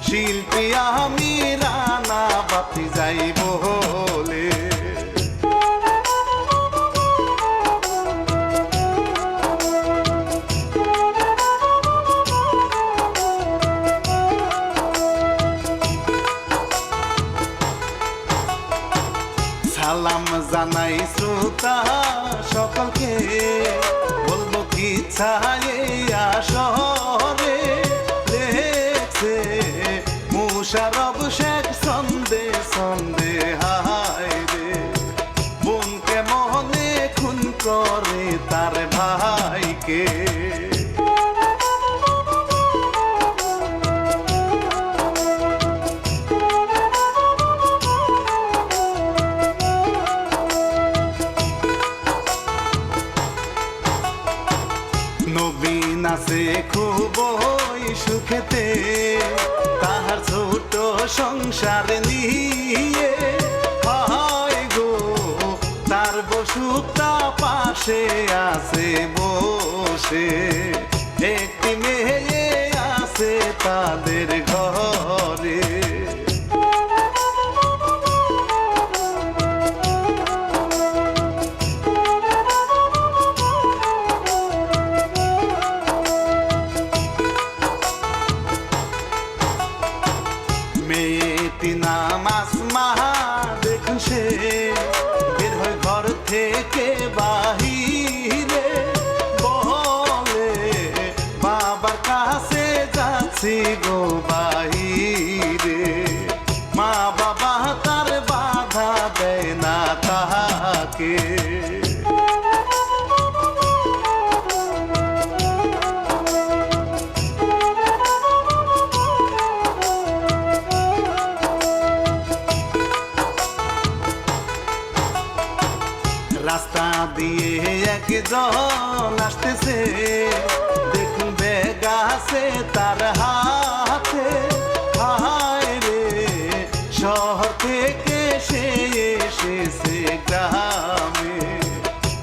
শিল্পী আমি রানা বাতি যাই বলে। সালাম জানাই শ্রোতা সকলকে, বলবো কি ছায়ে আসরে লেখছে মুশারফ শেখ ছন্দে ছন্দে হায় রে। বোনকে মনে খুন করে তার ভাইকে, নবীন আছে খুবই সুখেতে তাহার ছোট সংসার নিয়ে। হায় গো তার বসুকটা পাশে আছে বসে, একটি মেয়ে আছে তাদের ঘরে। মেয়েটি নাম আসমা, দেখুন সে বের হয় ঘর থেকে বাহিরে, বলে বাবার কাছে যাচ্ছি গো বাহিরে। মা বাবা তার বাধা দেয় না তাহাকে, রাস্তা দিয়ে একজন আসতেছে, দেখুন ব্যাগ আছে তার হাতে। হায় রে শহর থেকে সে এসেছে গ্রামে,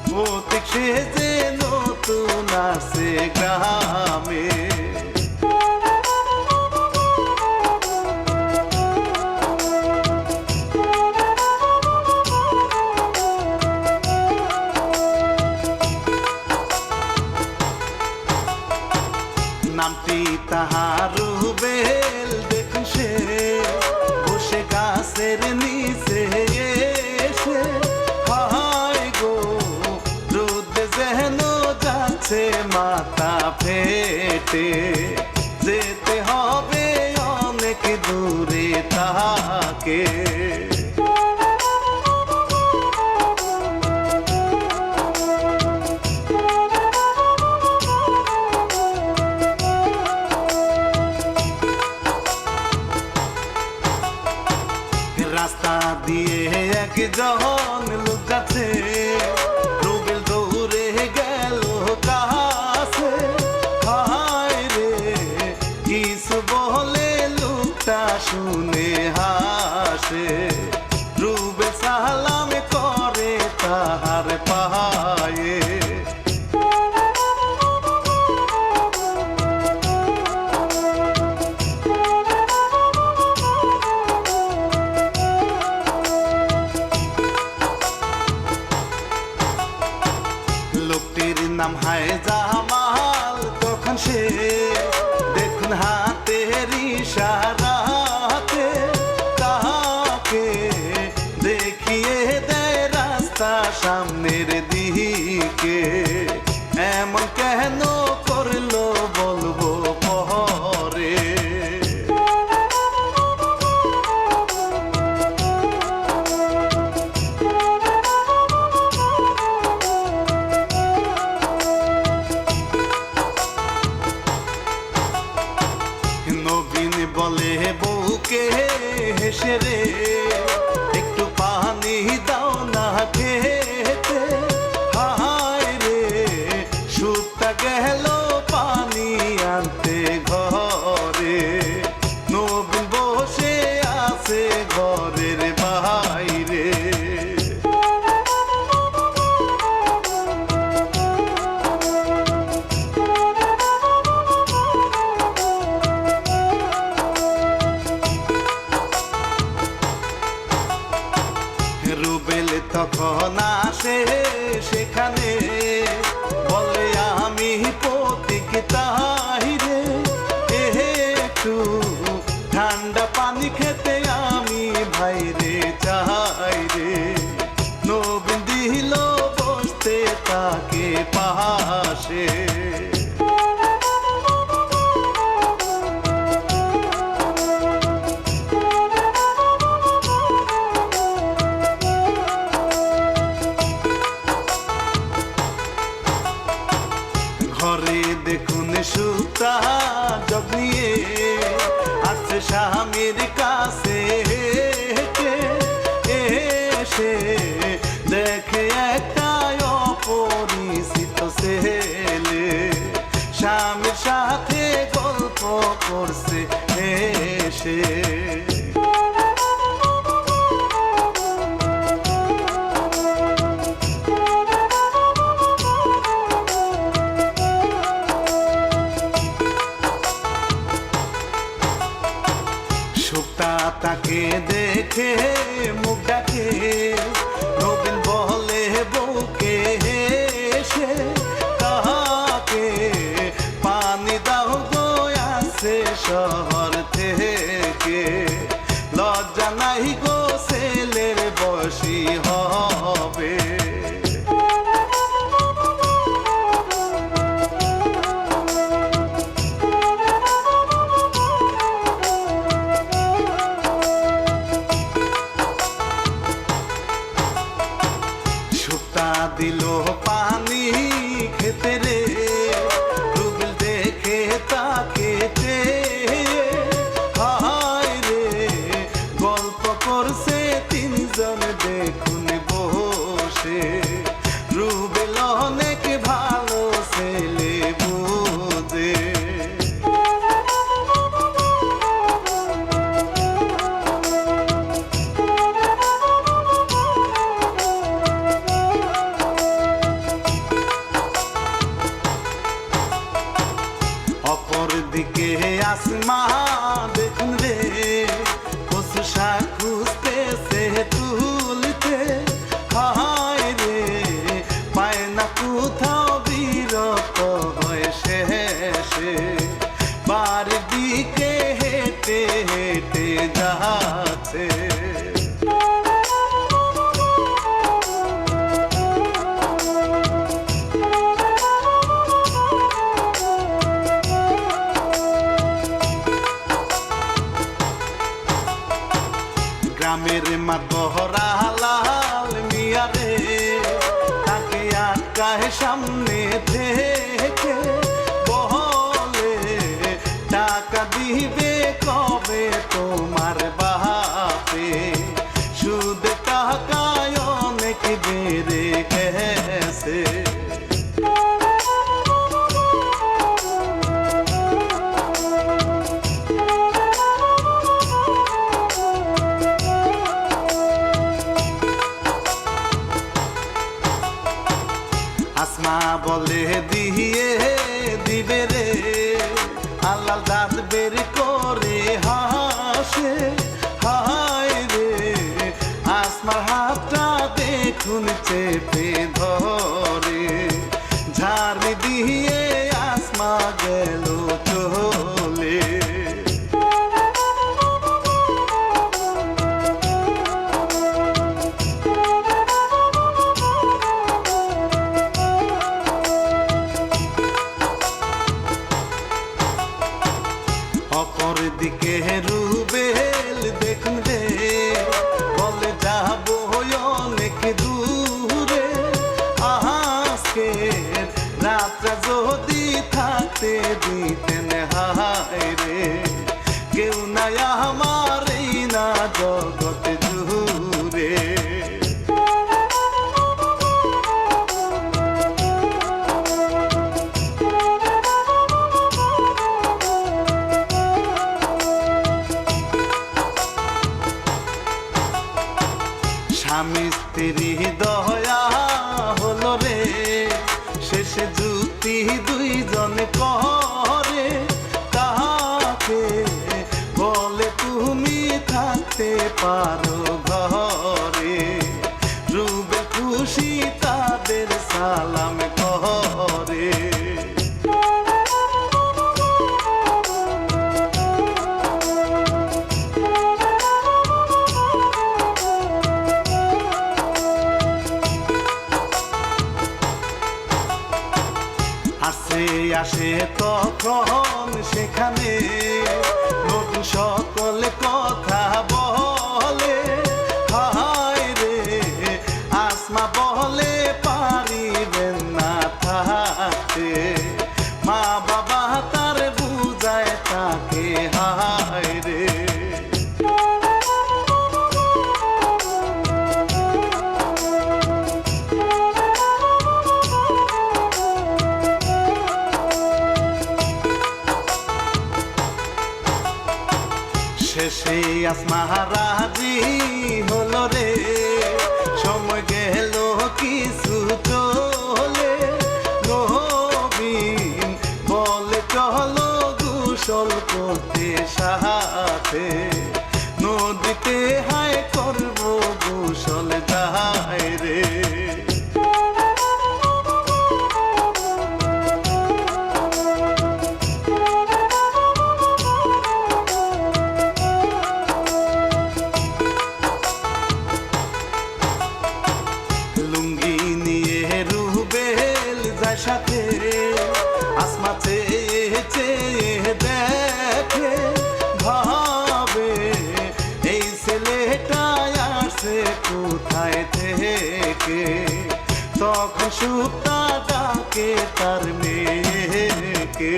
প্রতীক সে যে নতুন আসে গ্রামে। নামটি তাহার রুবেল, দেখুন সে বসে গাছের নিচে এসে। হায় গো রোদে যেন যাচ্ছে মাথা ফেটে, যেতে হবে অনেক দূরে তাকে। রাস্তা দিয়ে একজন লোক যাচ্ছে, রুবেল দৌড়ে গেল কাছে। হায় রে কিছু বলে লোকটা শুনে হাসে, রুবেল সালাম করে তাহার পায়ে। লোকটির নাম হায় জামাল, তখন সে দেখুন হাতের ইশারাতে তাকে দেখিয়ে দেয় রাস্তা সামনের দিকে। এমন কেন করলো বলবো পরে। নবীন বলে বউকে হেসে রে, একটু পানি দাও না খেতে। হায় রে সুরটা গেল পানি আনতে ঘরে, নবীন বসে আছে ঘরের বাইরে। যখন আসে সেখানে বলে আমি পথিক তাই রে, একটু ঠান্ডা পানি খেতে আমি ভাইরে চাই রে। নবীন দিল বসতে তাকে পাশে, ঘরে দেখুন সুতা জগিয়ে আছে স্বামীর কাছে, এসে দেখে একটা অপরিচিত ছেলে স্বামীর সাথে গল্প করছে এসে। সুক্তা তাকে দেখে মুখ ডাকে, নবীন বলে বউকে এসে কাকে পানি দাও গো আসে শহর থেকে, লজ্জা নাই গো ছেলের বয়সী হবে। দিল পানি খেতে রে, রুবেল দেখে তাকে হায় রে, গল্প করছে তিনজন দেখুন বসে। রুবেল অনেক ভালো ছেলে বুঝে, অপরদিকে আসমা দেখুন রে, কচু শাক খুঁজতেছে তুলতে, হায় রে পায় না কোথাও, বিরক্ত হয় শেষে বাড়ির দিকে হেঁটে হেঁটে যাচ্ছে। গ্রামের মাতহরা লাল মিয়া রে, তাকে আটকায় সামনে থেকে বলে টাকা দিবে কবে তোমার বাপে, সুদ টাকায় অনেক বেড়ে গেছে। আসমা বলে দিয়ে দিবে রে, আল্লাহ দাঁত বের করে হাসে, হায় রে আসমার হাতটা দেখুন চেপে ধরে, ঝাড়ি দিয়ে আসমা গেল চলে। অপর দিকে রুবেল দেখুন রে, বলে যাবো অনেক দূরে, আজকে রাতটা যদি থাকতে দিতেন হায় রে, কেউ নাই আমার এই না জগৎ জুড়ে। স্বামী স্ত্রী দয়া হলো রে, শেষে যুক্তি দুইজন করে, তাকে বলে তুমি থাকতে পারো ঘরে। রুবেল শেষে আসমা রাজি হলো রে, সময় গেল কিছু চলে, নবীন বলে চলো গোসল করতে সাথে, নদীতে হায় করব গোসল যাই রে। লুঙ্গি নিয়ে রুবেল যায় সাথে, আসমা চেয়ে চেয়ে দেখে, ভাবে এই ছেলেটা আসছে কোথায় থেকে, তখন সুপ্তা ডাকে তার মেয়েকে।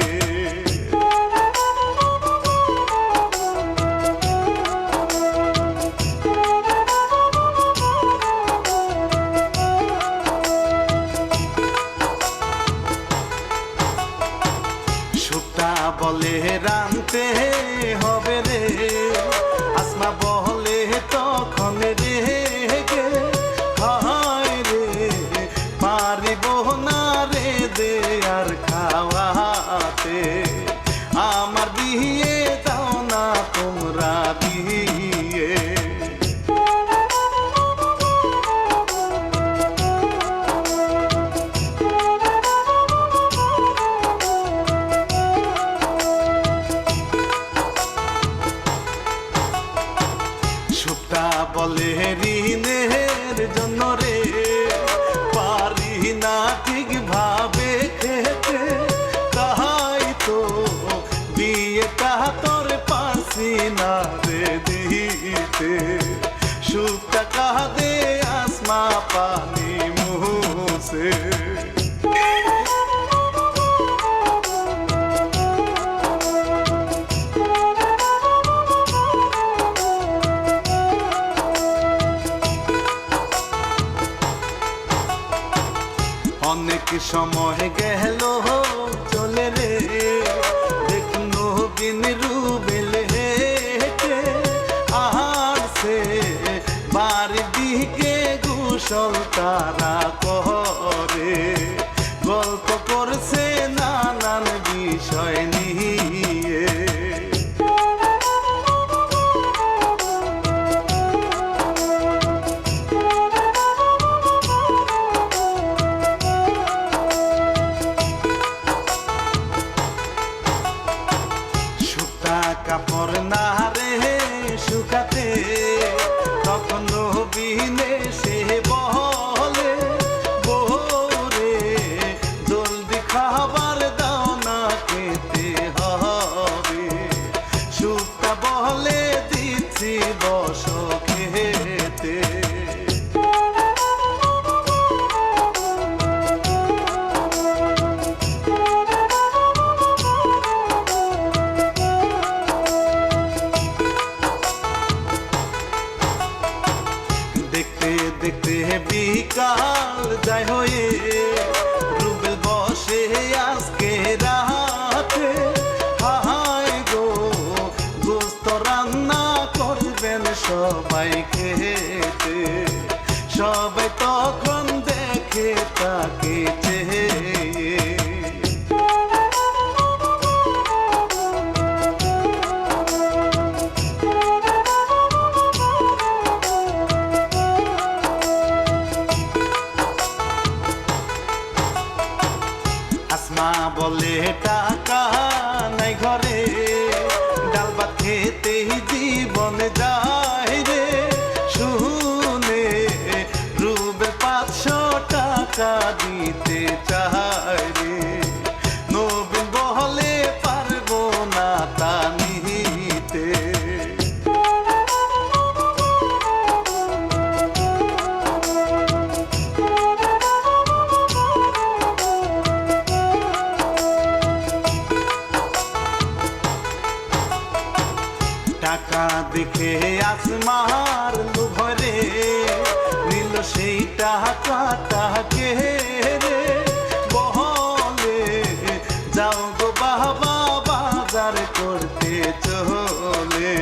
সুপ্তা বলে রানতে হবে রে, আসমা বলে তখন রেগে, হায় রে পারিব না রে দে আর খাওয়াতে, আমার বিয়ে দাও না তোমরা দিয়ে। সুপ্তা বলে ঋণের জন্য রে পারি না ঠিক ভাবে খেতে, তাই তো বিয়েটা তোর পারছি না রে দিতে। সুপ্তা কাঁদে আসমা পানি মুছে। অনেক সময় গেল চলে রে, দেখলো বিন রুবেল হেঁটে আসছে বাড়ির দিকে, গোসল তারা করে, গল্প করছে নানান বিষয় নিয়ে। কাপড় না রে শুকাতে, তখন নবীনে সে বলে, বৌরে জলদি খাবার দাও না খেতে হবে, সুপ্তা বলে দিচ্ছি বস খেতে। দেখতে বিকাল যায় হয়ে, রুবেল বসে আজকে রাতে, হায় গো গোস্ত রান্না করবেন সবাই খেতে, সবাই তখন দেখে তাকে চেয়ে। আসমা বলে টাকা নাই ঘরে, ডাল ভাত খেতেই জীবন যায় রে, শুনে রুবেল 500 টাকা দিতে চায় রে, নবীন বলে পারবো না তা নিতে। টাকা দেখে আসমার লোভরে, নিল সেই টাকাটাকে রে, বলে যাও গো বাবা বাজার করতে চলে,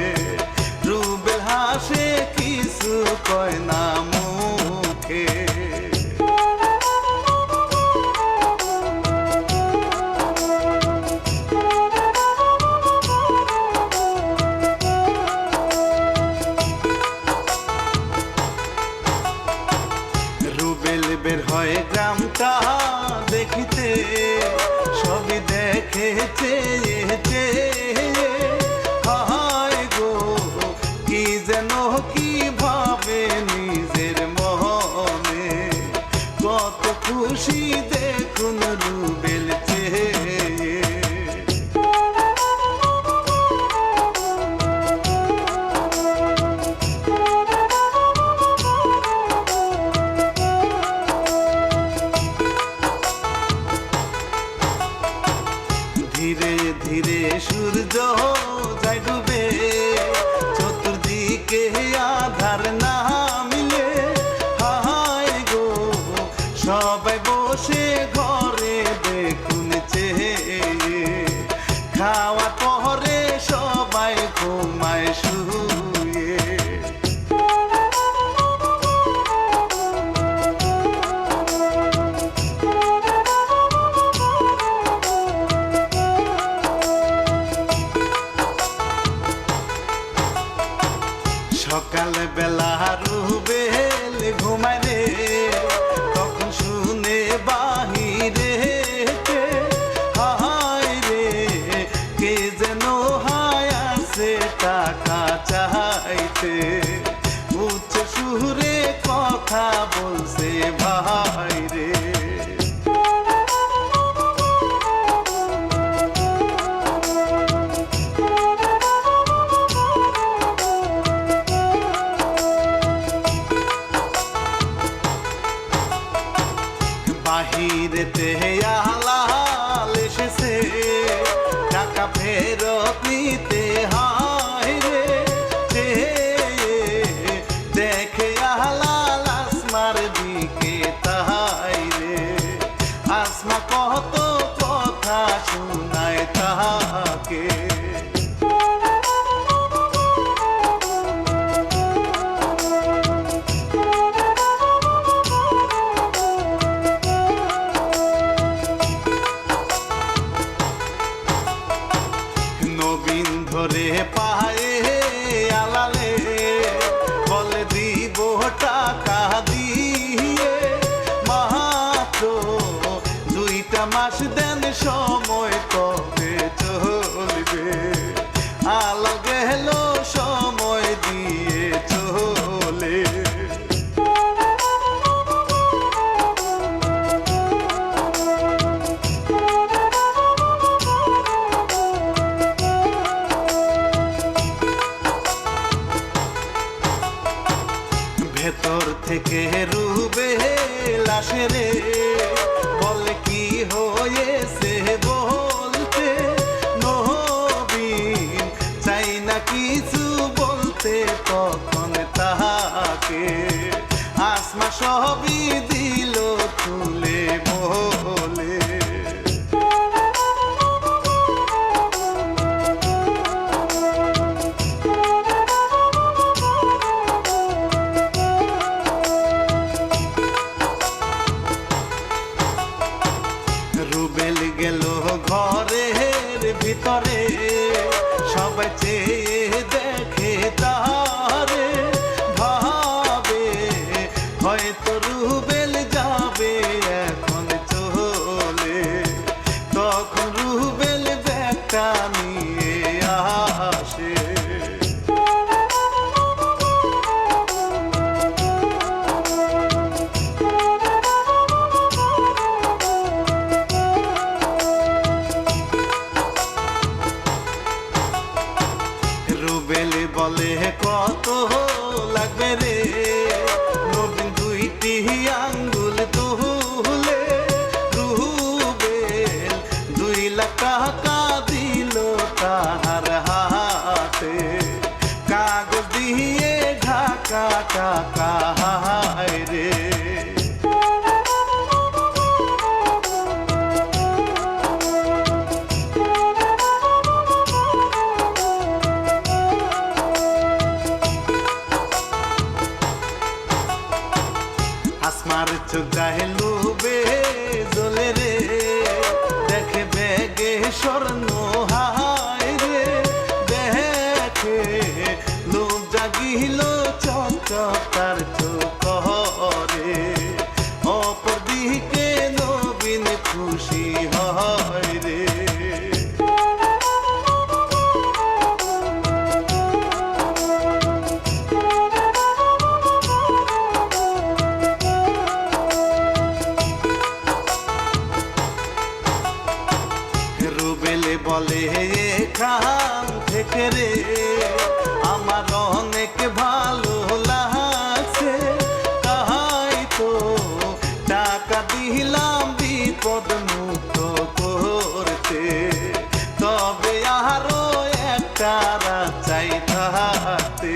সকাল বেলা রুবেল ঘুমায় রে, তখন শুনে বাহিরে হায় রে কে যেন হায় আসে টাকা চাইতে, উচ্চ সুরে কথা বলছে ভাই রে। বাহিরেতে আলাল এসেছে টাকা ফেরত নিতে, হায় রে দেখে আলাল আসমার দিকে তাই রে, আসমা কত কথা শোনায় তাকে। নবীন ধরে পায়ে আলালে বলে দিব টাকা দিয়ে, মাত্র 2টা মাস দেন সময় তবে চলবে, আলো গেল সময় দিয়ে চলে। ভেতর থেকে রুবেল আসে রে, বলে কি হয়েছে বলতে, নবীন চাই না কিছু বলতে, তখন তাহাকে আসমা সবই দিল খুলে বলে। রুবেল গেল ঘরের ভিতরে, সবাই চেয়ে দেখে তারে, ভাবে হয়তো রুবেল যাবে এখন চলে, তখন রুবেল ব্যাগটা নিয়ে আসে। রুবেল বলে কত লাগবে রে, নবীন 2টি আঙ্গুল তুলে, রুবেল 2 লাখ টাকা দিল তাহার হাতে, কাগজ দিয়ে ঢাকা টাকা হায় রে। আসমার চোখ গায়ে লোভে জ্বলে রে, দেখে ব্যাগে স্বর্ণ হায় রে, দেখে লোভ জাগিল চকচক তার চোখে, অপর দিকে নবীন খুশি হয় রে। রুবেল বলে এখান থেকে রে আমার অনেক ভালো লাগছে, তাই তো টাকা দিলাম বিপদ মুক্ত করতে, তবে আরো একটা রাত চাই থাকতে।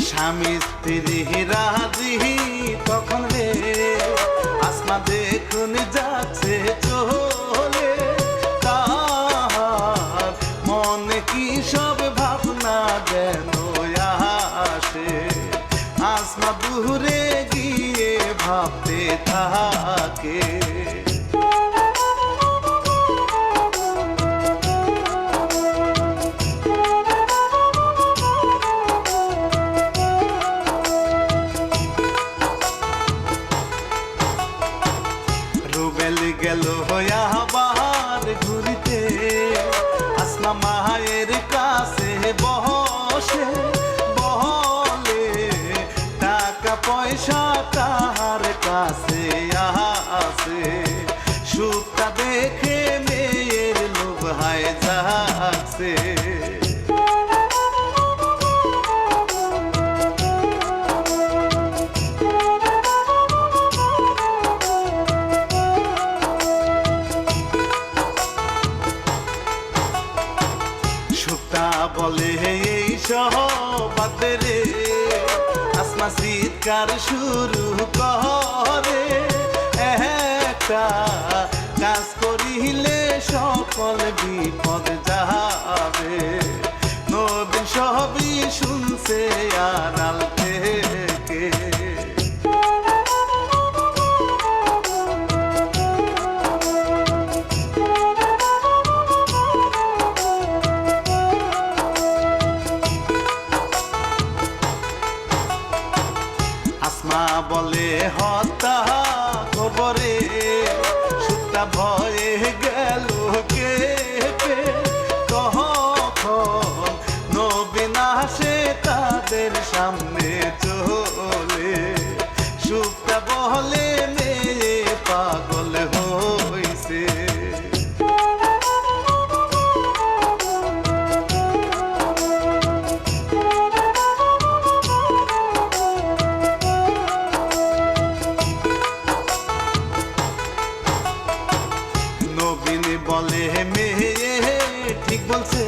স্বামী স্ত্রী রাজি তখন রে, আসমা দেখুন যাচ্ছে চলে, তার মনে কি সব ভাবনা যেন আসে, তাহাকে। রুবেল গেল আবার ঘুরিতে, আসমা মায়ের কাছে বসে বলে টাকা পয়সা তাহার কাছে আছে। সুখটা দেখে মেয়ের লোভ হায় যাচ্ছে। বলে এই সহবাতে রে, আসমা চিৎকার শুরু করে, একটা কাজ করিলে সকল বিপদ যাবে। নবীন সবই শুনছে আড়াল থেকে। আসমা বলে হত্যা খবরে সুতা ভয়ে গেল কেঁপে। তখন নবীন আসে তাদের সামনে চলে, সুতা বলে মেয়ে পাগল হইছে। নবীন বলে মেয়ে ঠিক বলছে,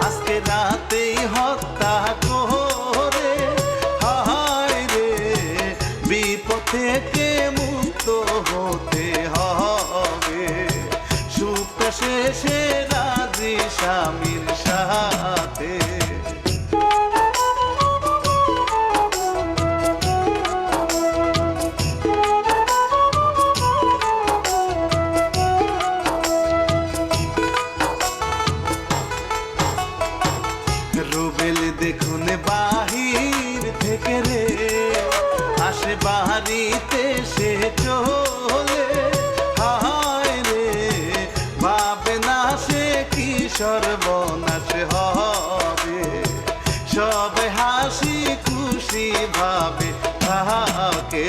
আজকে রাতেই হত্যা করে হায় রে, বিপদ থেকে মুক্ত হতে হবে। সুখ শেষে রাজি স্বামীর সাথে। রুবেল দেখুন বাহির থেকে রে, আসে বাড়িতে সে চলে, হায় রে ভাবে না সে কি সর্বনাশ হবে। সবে হাসি খুশি ভাবে তাহাকে।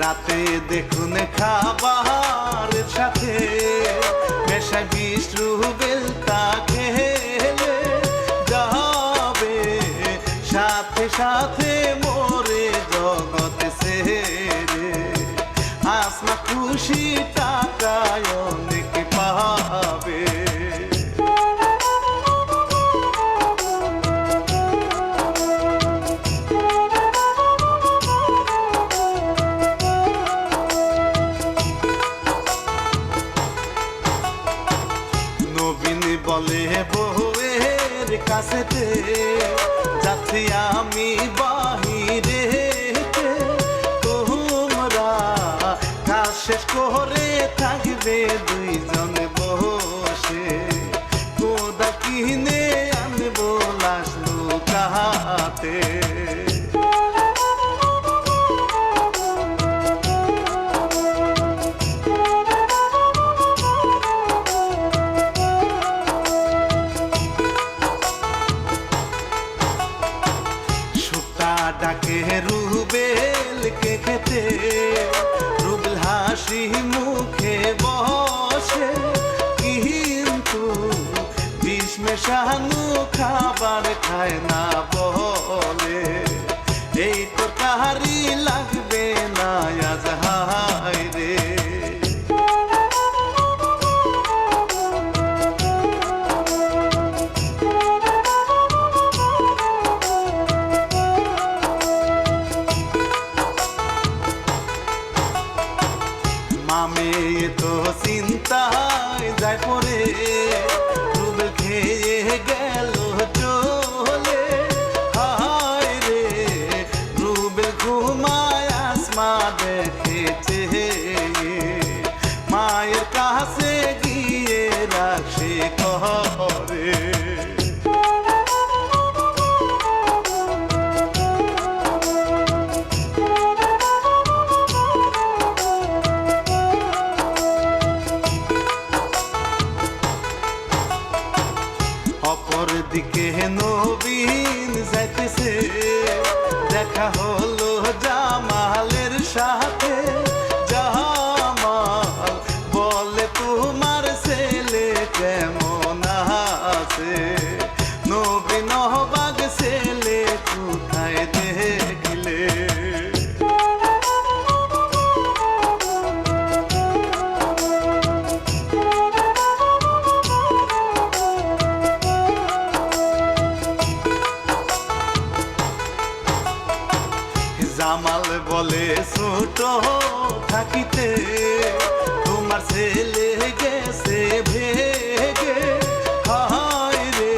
রাতে দেখুন খাবার সাথে মেশায় বিষ, রুবেল তা খেলে যাবে সাথে সাথে মোরে জগৎ ছেড়ে। আসমা খুশি টাকায় অনেক পাবে। নবীন বলে বউয়ের কাছেতে, যাচ্ছি আমি বাহিরে, তোমরা কাজ শেষ করে থাকবে দুইজন বসে। কোদা কিনে আনবো লাশ লুকাতে। ডাকে রুবেলকে খেতে, রুবেল হাসি মুখে বসে, কিন্তু বিষ মেশানো খাবার খায় না বলে। এই তো কাহারি লাগবে না আজ হায় রে। দেখা হলো জামালের সাথে। জামাল বলে তোমার ছেলে কেমন আছে? নবীন বাগ ছেলে কোথায় দেখলে? জামাল বলে ছোট থাকিতে তোমার ছেলে গেছে ভেগে। হায় রে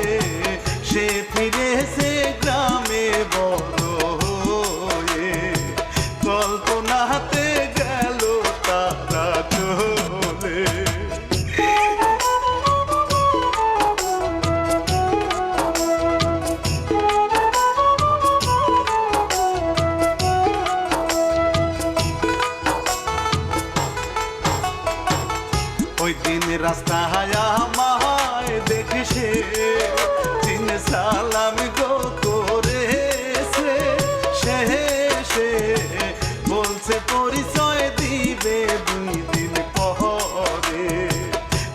সে ফিরেছে গ্রামে বড় হয়ে, কল্পনাতে গেল তারা চলে। ওই দিন রাস্তায় আমায় দেখে সে চিনে সালাম গো করেছে। সে বলছে পরিচয় দিবে 2 দিন পরে।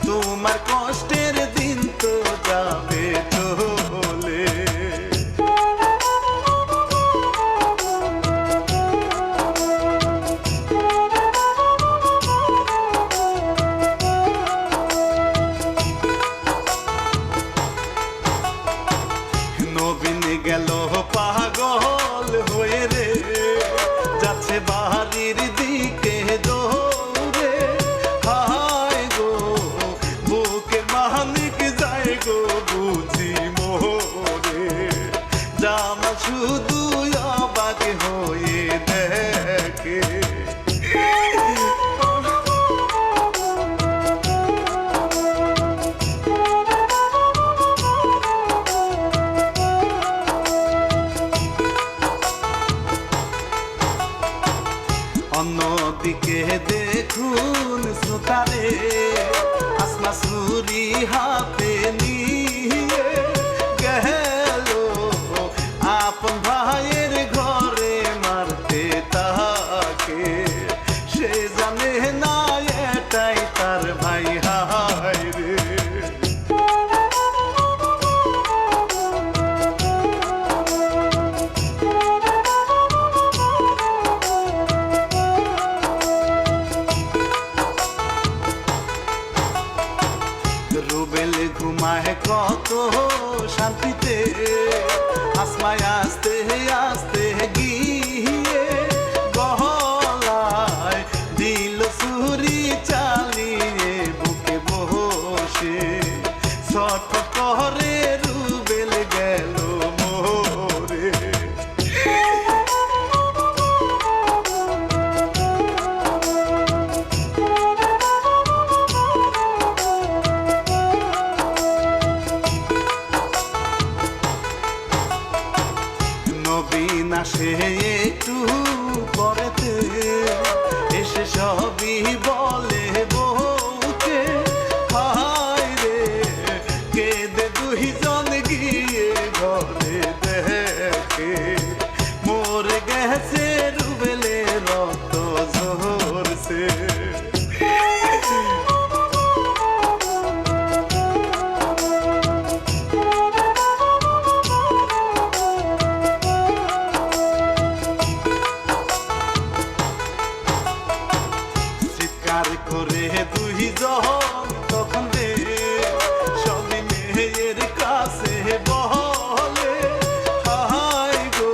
তোমার কষ্টের দিন তো যাবে চলে। নবীন গেল পাগল হয়ে রে, যাচ্ছে বাড়ির দিকে দৌড়ে। হায় গো বুকের মানিক যায় গো বুঝি মোরে। জামাল শুধু অবাক হয়ে দেখে। অন্যদিকে দেখুন শ্রোতারে, আসমা ছুরি হাতে নিয়ে গেল আপন ভাইয়ের ঘরে মারতে তাকে। সে জানে না এটাই তার ভাই। হায় রে রুবেল ঘুমায় কত শান্তিতে, আসমায় আস্তে আস্তে গিয়ে গলায় দিল ছুরি চালিয়ে বুকে বসে। ছট করে রুবেল গেল মোরে। নবীন আসে একটু পরেতে, এসে সবই বলে বউকে। হায় রে কেঁদে 2 জন গিয়ে ঘরে দেখে। মরে গেছে রুবেলের রক্ত ঝরছে। করে 2 জন তখন রে সবই মেয়ের কাছে বলে। হায় গো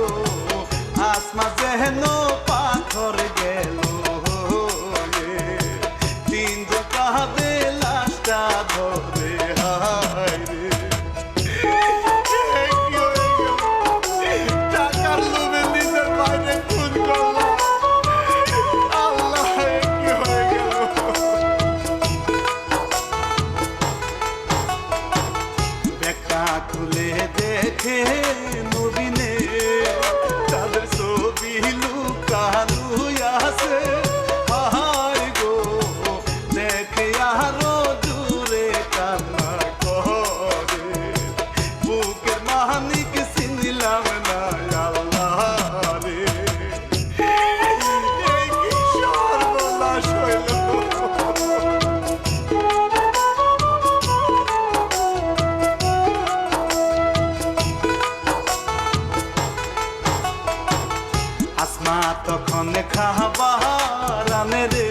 আসমা তখন খাবার আনে রে,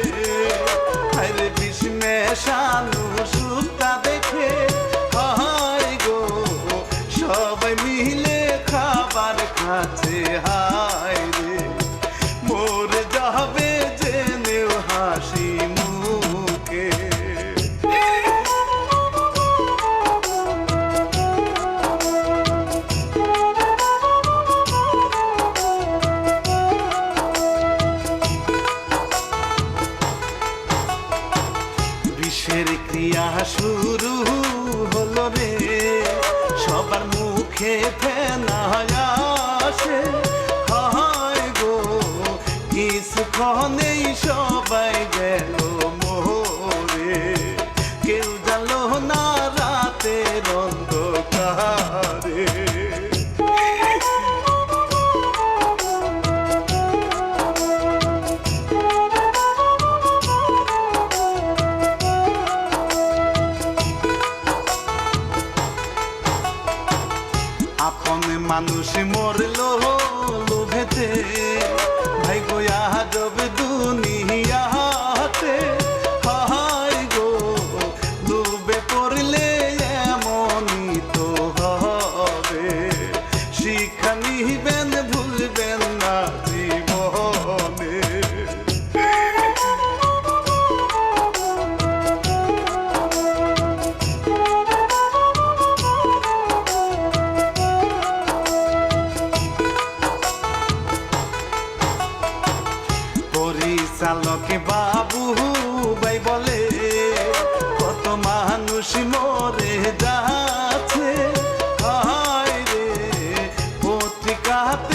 আরে বিষ মেশানো সুপটা দেখে হায় গো সবাই মিলে খাবার খাচ্ছে হায় রে, মরে যাবে জেনেও হাসি মুখে। বিষের ক্রিয়া শুরু হলো রে, সবার মুখে ফেনা আসে হায় গো কিছুক্ষণেই সবাই গেল মোরে, কেউ জানলো না রাতের অন্ধকারে। আপন মানুষ মরলো লোভেতে, ভাই গো আজব দুনিয়াতে হায় গো লোভে পড়লে এমনই তো হবে, শিক্ষা নিবেন ভুলবেন না জীবনে। পরিচালক বাবু ভাই বলে কত মানুষ মরে যাচ্ছে হায় রে, পত্রিকাতে